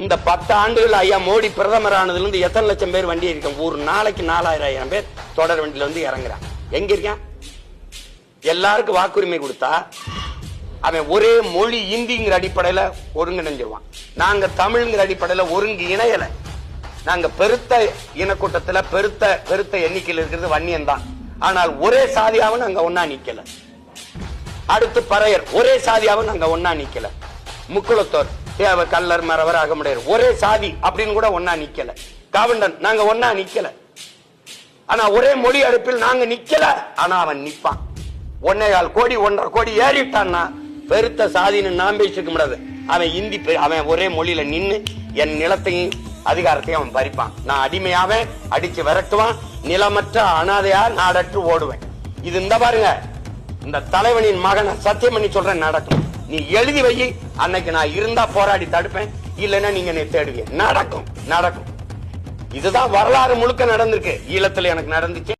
இந்த 10 ஆண்டுகள் ஐயா மோடி பிரதமர் ஆனதுல இருந்து எத்தனை லட்சம் பேர் வண்டி இருக்கோம்? ஒரு நாளைக்கு 4000 பேர் தொடர் வண்டியில வந்து இறங்குறான். எங்க இருக்கான்? எல்லாருக்கும் வாக்குரிமை கொடுத்தா அவன் ஒரே மொழி இந்திங்கிற அடிப்படையில ஒருங்கிணைஞ்சிருவான். நாங்க தமிழ்ங்கிற அடிப்படையில ஒருங்கு இணையல. நாங்க பெருத்த இனக்கூட்டத்துல பெருத்த எண்ணிக்கையில் இருக்கிறது வன்னியன் தான். ஆனால் ஒரே சாதியாவும் நாங்க ஒன்னா நிக்கல. அடுத்து பறையர் ஒரே சாதியாவும் நாங்க ஒன்னா நிக்கல. முக்குளத்தோர் தேவ கல்லர் மரவர் அகமுடையர் ஒரே சாதி அப்படின்னு கூட ஒன்னா நிக்கல. காவண்டன் நாங்க ஒன்னா நிக்கல. ஆனா ஒரே மொழி அடுப்பில் நாங்க நிக்கல. ஆனா அவன் நிப்பான். 1.25 கோடி 1.5 கோடி ஏறிட்டான்னா பெருத்த சாதின்னு நான் பேசிக்க முடியாது. அவன் இந்தி அவன் ஒரே மொழியில நின்னு என் நிலத்தையும் அதிகாரத்தையும் அவன் பறிப்பான். நான் அடிமையாவே அடிச்சு விரட்டுவான். நிலமற்ற அனாதையா நாடற்று ஓடுவேன். இது இந்த பாருங்க, இந்த தலைவனின் மகனை சத்தியம் பண்ணி சொல்றேன் நடக்கும். நீ எழுதி வை. அன்னைக்கு நான் இருந்தா போராடி தடுப்பேன், இல்லைன்னா நீங்க தேடுவீங்க. நடக்கும். இதுதான் வரலாறு முழுக்க நடந்திருக்கு. ஈழத்துல எனக்கு நடந்துச்சு.